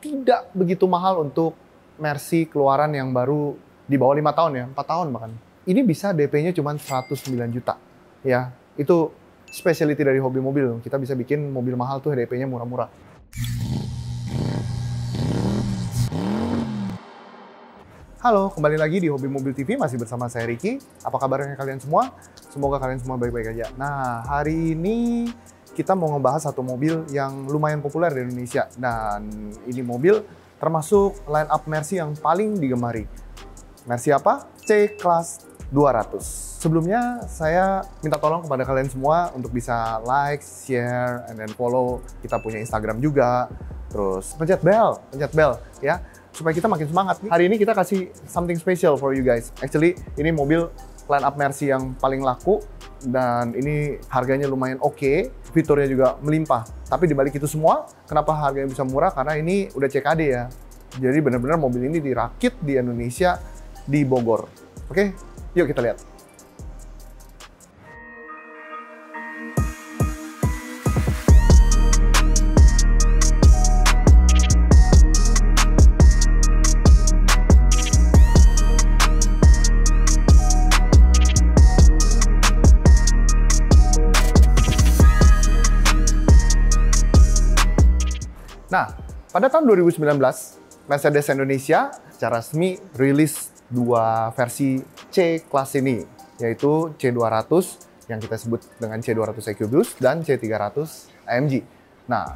tidak begitu mahal untuk Mercy keluaran yang baru di bawah 5 tahun ya, 4 tahun bahkan. Ini bisa DP-nya cuma 109 juta. Ya, itu specialty dari hobi mobil. Kita bisa bikin mobil mahal tuh DP-nya murah-murah. Halo, kembali lagi di Hobi Mobil TV, masih bersama saya Ricky. Apa kabarnya kalian semua? Semoga kalian semua baik-baik aja. Nah, hari ini kita mau ngebahas satu mobil yang lumayan populer di Indonesia. Dan ini mobil termasuk line up Mercy yang paling digemari. Mercy apa? C-Class 200. Sebelumnya saya minta tolong kepada kalian semua untuk bisa like, share, and then follow. Kita punya Instagram juga. Terus pencet bell ya. Supaya kita makin semangat. Hari ini kita kasih something special for you guys. Actually, ini mobil line up Mercy yang paling laku dan ini harganya lumayan oke, fiturnya juga melimpah. Tapi dibalik itu semua, kenapa harganya bisa murah? Karena ini udah CKD ya. Jadi benar-benar mobil ini dirakit di Indonesia, di Bogor. Oke, yuk kita lihat. Nah, pada tahun 2019, Mercedes Indonesia secara resmi rilis dua versi C-Class ini, yaitu C200 yang kita sebut dengan C200 EQ Boost dan C300 AMG. Nah,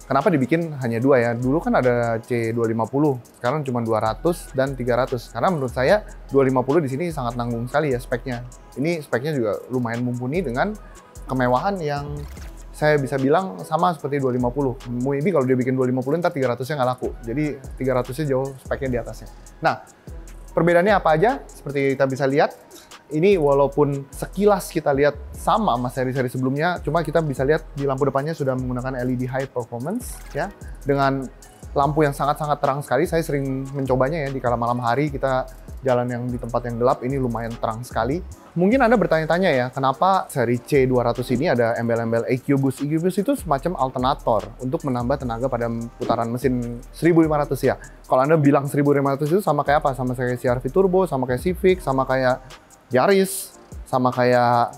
kenapa dibikin hanya dua ya? Dulu kan ada C250, sekarang cuma 200 dan 300. Karena menurut saya 250 di sini sangat nanggung sekali ya speknya. Ini speknya juga lumayan mumpuni dengan kemewahan yang saya bisa bilang sama seperti 250. Maybe kalau dia bikin 250, ntar 300-nya nggak laku. Jadi 300-nya jauh speknya di atasnya. Nah, perbedaannya apa aja? Seperti kita bisa lihat, ini walaupun sekilas kita lihat sama sama seri-seri sebelumnya, cuma kita bisa lihat di lampu depannya sudah menggunakan LED High Performance, ya, dengan lampu yang sangat-sangat terang sekali. Saya sering mencobanya ya di kala malam hari, kita jalan yang di tempat yang gelap, ini lumayan terang sekali. Mungkin Anda bertanya-tanya ya, kenapa seri C200 ini ada embel-embel EQ Boost? EQ Boost itu semacam alternator untuk menambah tenaga pada putaran mesin 1500 ya. Kalau Anda bilang 1500 itu sama kayak apa? Sama kayak CR-V Turbo, sama kayak Civic, sama kayak Yaris, sama kayak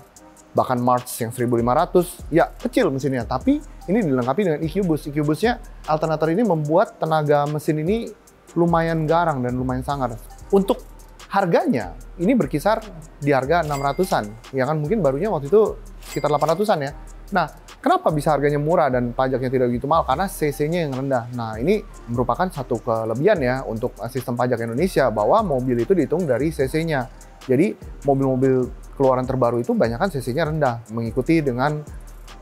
bahkan March yang 1500. Ya, kecil mesinnya, tapi ini dilengkapi dengan EQ Boost. EQ Boost-nya, alternator ini membuat tenaga mesin ini lumayan garang dan lumayan sangar. Untuk harganya, ini berkisar di harga 600-an. Ya kan, mungkin barunya waktu itu sekitar 800-an ya. Nah, kenapa bisa harganya murah dan pajaknya tidak begitu mahal? Karena CC-nya yang rendah. Nah, ini merupakan satu kelebihan ya untuk sistem pajak Indonesia, bahwa mobil itu dihitung dari CC-nya. Jadi, mobil-mobil keluaran terbaru itu banyak kan CC-nya rendah, mengikuti dengan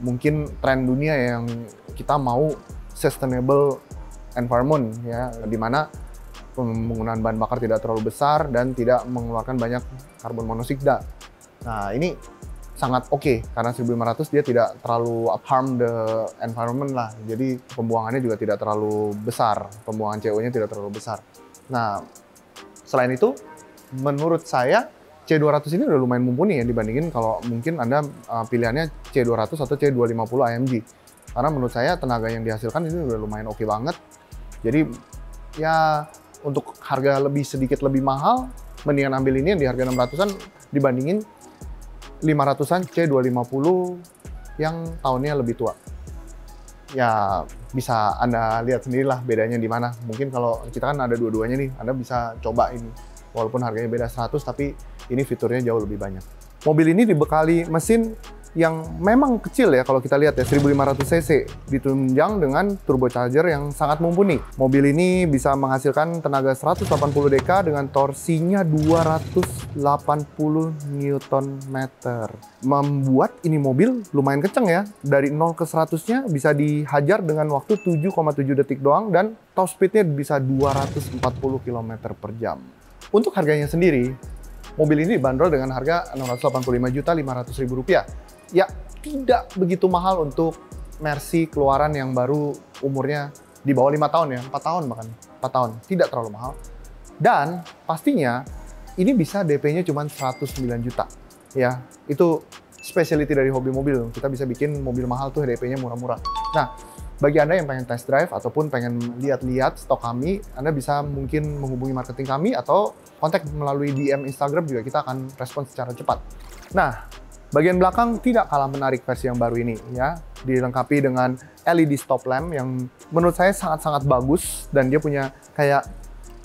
mungkin tren dunia yang kita mau sustainable environment ya, di mana penggunaan bahan bakar tidak terlalu besar dan tidak mengeluarkan banyak karbon monoksida. Nah, ini sangat oke karena 1500 dia tidak terlalu harm the environment lah. Jadi pembuangannya juga tidak terlalu besar, pembuangan CO-nya tidak terlalu besar. Nah, selain itu menurut saya C200 ini udah lumayan mumpuni ya dibandingin kalau mungkin Anda pilihannya C200 atau C250 AMG. Karena menurut saya tenaga yang dihasilkan ini udah lumayan oke banget. Jadi ya untuk harga sedikit lebih mahal, mendingan ambil ini yang di harga 600-an dibandingin 500-an C250 yang tahunnya lebih tua. Ya bisa Anda lihat sendirilah bedanya di mana. Mungkin kalau kita kan ada dua-duanya nih, Anda bisa coba ini. Walaupun harganya beda 100, tapi ini fiturnya jauh lebih banyak. Mobil ini dibekali mesin yang memang kecil ya, kalau kita lihat ya, 1500 cc, ditunjang dengan turbocharger yang sangat mumpuni. Mobil ini bisa menghasilkan tenaga 180 dk dengan torsinya 280 Nm. Membuat ini mobil lumayan kenceng ya, dari 0 ke 100-nya bisa dihajar dengan waktu 7,7 detik doang dan top speed-nya bisa 240 km per jam. Untuk harganya sendiri, mobil ini dibanderol dengan harga Rp685.500.000. Ya, tidak begitu mahal untuk Mercy keluaran yang baru umurnya di bawah 5 tahun ya, 4 tahun bahkan, 4 tahun. Tidak terlalu mahal. Dan pastinya ini bisa DP-nya cuma 109 juta. Ya, itu specialty dari hobi mobil. Kita bisa bikin mobil mahal tuh DP-nya murah-murah. Nah, bagi Anda yang pengen test drive ataupun pengen lihat-lihat stok kami, Anda bisa mungkin menghubungi marketing kami atau kontak melalui DM Instagram juga, kita akan respon secara cepat. Nah, bagian belakang tidak kalah menarik versi yang baru ini ya. Dilengkapi dengan LED stop lamp yang menurut saya sangat-sangat bagus, dan dia punya kayak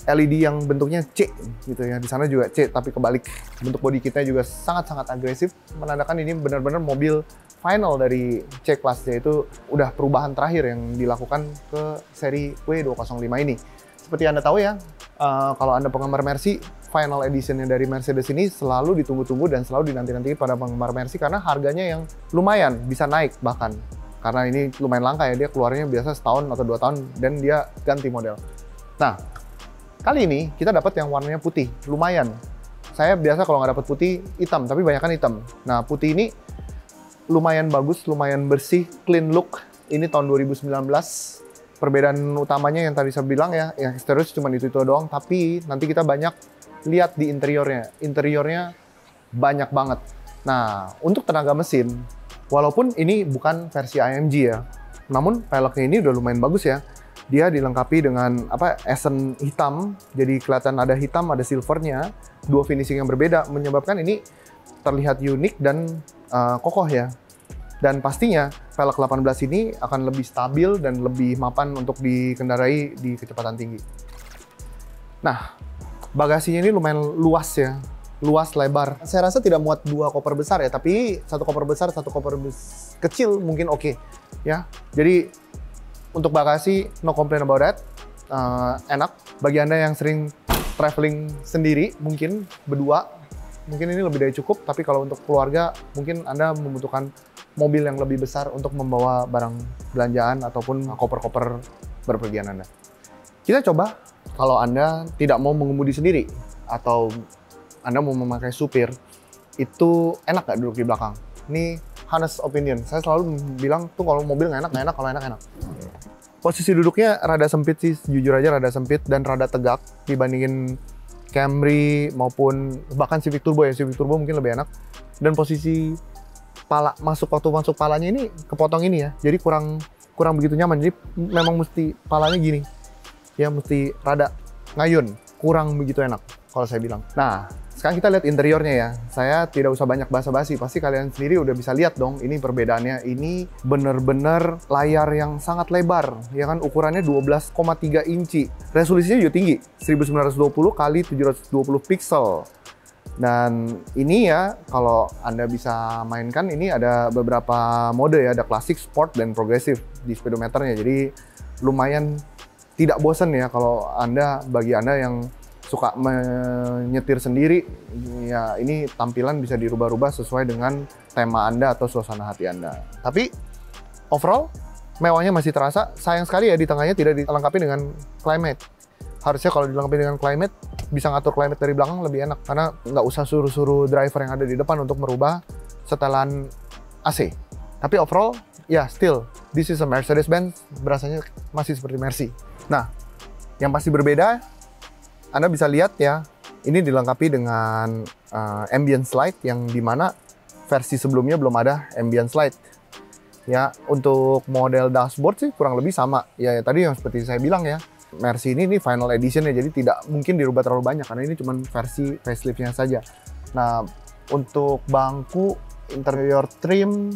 LED yang bentuknya C gitu ya. Di sana juga C tapi kebalik. Bentuk bodi kitnya juga sangat-sangat agresif, menandakan ini benar-benar mobil final dari C-Class, yaitu udah perubahan terakhir yang dilakukan ke seri W205 ini. Seperti Anda tahu ya, kalau Anda penggemar Mercy, final edition-nya dari Mercedes ini selalu ditunggu-tunggu dan selalu dinanti-nanti pada penggemar Mercy karena harganya yang lumayan bisa naik bahkan. Karena ini lumayan langka ya, dia keluarnya biasa setahun atau 2 tahun dan dia ganti model. Nah, kali ini kita dapat yang warnanya putih, lumayan. Saya biasa kalau nggak dapat putih, hitam, tapi banyak kan hitam. Nah, putih ini lumayan bagus, lumayan bersih, clean look. Ini tahun 2019. Perbedaan utamanya yang tadi saya bilang ya, yang eksterior cuma itu doang, tapi nanti kita banyak lihat di interiornya. Interiornya banyak banget. Nah, untuk tenaga mesin, walaupun ini bukan versi AMG ya, namun peleknya ini udah lumayan bagus ya. Dia dilengkapi dengan esen hitam, jadi kelihatan ada hitam, ada silvernya, dua finishing yang berbeda, menyebabkan ini terlihat unik dan kokoh ya. Dan pastinya velg 18 ini akan lebih stabil dan lebih mapan untuk dikendarai di kecepatan tinggi. Nah, bagasinya ini lumayan luas ya, luas, lebar. Saya rasa tidak muat 2 koper besar ya, tapi 1 koper besar, 1 koper kecil mungkin oke ya. Jadi untuk bagasi no complain about that, enak. Bagi Anda yang sering traveling sendiri, mungkin berdua, mungkin ini lebih dari cukup. Tapi kalau untuk keluarga, mungkin Anda membutuhkan mobil yang lebih besar untuk membawa barang belanjaan ataupun koper-koper berpergian Anda. Kita coba kalau Anda tidak mau mengemudi sendiri atau Anda mau memakai supir, itu enak nggak duduk di belakang? Ini honest opinion. Saya selalu bilang tuh kalau mobil nggak enak, kalau enak, enak. Posisi duduknya rada sempit sih, jujur aja rada sempit dan rada tegak dibandingin Camry maupun bahkan Civic Turbo ya. Civic Turbo mungkin lebih enak. Dan posisi waktu masuk palanya ini kepotong ini ya. Jadi kurang begitu nyaman. Jadi memang mesti palanya gini. Ya mesti rada ngayun, kurang begitu enak kalau saya bilang. Nah, sekarang kita lihat interiornya ya. Saya tidak usah banyak basa-basi, pasti kalian sendiri udah bisa lihat dong ini perbedaannya. Ini bener-bener layar yang sangat lebar, ya kan, ukurannya 12,3 inci. Resolusinya juga tinggi, 1920 kali 720 pixel. Dan ini ya, kalau Anda bisa mainkan, ini ada beberapa mode ya, ada klasik, sport, dan progresif di speedometernya. Jadi lumayan tidak bosan ya kalau bagi Anda yang suka menyetir sendiri, ya ini tampilan bisa dirubah-rubah sesuai dengan tema Anda atau suasana hati Anda. Tapi overall mewahnya masih terasa. Sayang sekali ya di tengahnya tidak dilengkapi dengan climate. Harusnya kalau dilengkapi dengan climate, bisa ngatur climate dari belakang lebih enak, karena nggak usah suruh-suruh driver yang ada di depan untuk merubah setelan AC. Tapi overall, ya still, this is a Mercedes-Benz, berasanya masih seperti Mercy. Nah, yang pasti berbeda, Anda bisa lihat ya, ini dilengkapi dengan ambient light yang dimana versi sebelumnya belum ada ambient light. Ya, untuk model dashboard sih kurang lebih sama. Ya tadi yang seperti saya bilang ya, Mercy ini final edition ya, jadi tidak mungkin dirubah terlalu banyak karena ini cuma versi facelift-nya saja. Nah, untuk bangku, interior trim,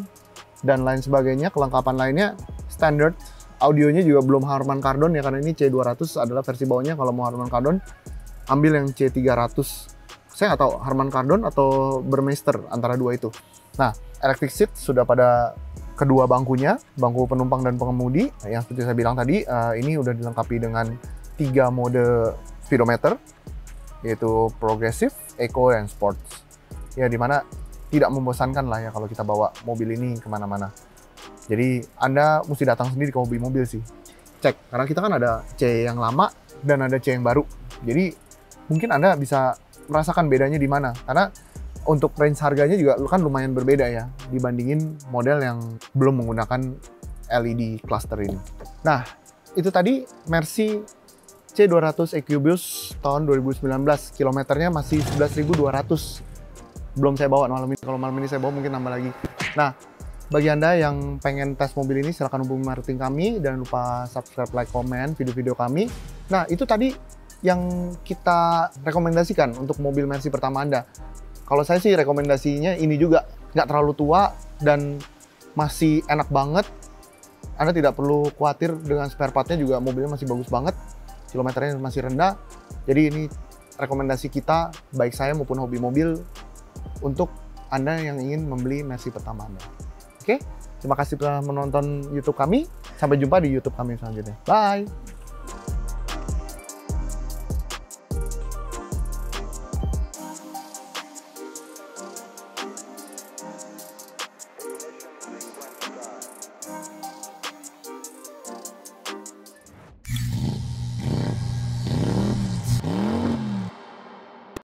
dan lain sebagainya, kelengkapan lainnya standard. Audionya juga belum Harman Kardon ya, karena ini C200 adalah versi bawahnya. Kalau mau Harman Kardon, ambil yang C300. Saya nggak tahu Harman Kardon atau Burmeister, antara dua itu. Nah, electric seat sudah pada kedua bangkunya, bangku penumpang dan pengemudi. Yang seperti saya bilang tadi, ini udah dilengkapi dengan 3 mode speedometer, yaitu progresif, eco, dan sports. Ya, dimana tidak membosankan lah ya kalau kita bawa mobil ini kemana-mana. Jadi Anda mesti datang sendiri ke mobil sih. Cek, karena kita kan ada C yang lama dan ada C yang baru. Jadi mungkin Anda bisa merasakan bedanya di mana. Karena untuk range harganya juga kan lumayan berbeda ya dibandingin model yang belum menggunakan LED cluster ini. Nah, itu tadi Mercy C200 EQBoost tahun 2019. Kilometernya masih 11.200. Belum saya bawa malam ini. Kalau malam ini saya bawa mungkin nambah lagi. Nah, Bagi Anda yang pengen tes mobil ini, silahkan hubungi marketing kami. Dan lupa subscribe, like, komen video-video kami. Nah, itu tadi yang kita rekomendasikan untuk mobil Mercy pertama Anda. Kalau saya sih rekomendasinya ini juga. Nggak terlalu tua dan masih enak banget. Anda tidak perlu khawatir dengan spare part-nya juga, mobilnya masih bagus banget. Kilometernya masih rendah. Jadi ini rekomendasi kita, baik saya maupun hobi mobil, untuk Anda yang ingin membeli Mercy pertama Anda. Oke, terima kasih telah menonton YouTube kami. Sampai jumpa di YouTube kami selanjutnya. Bye!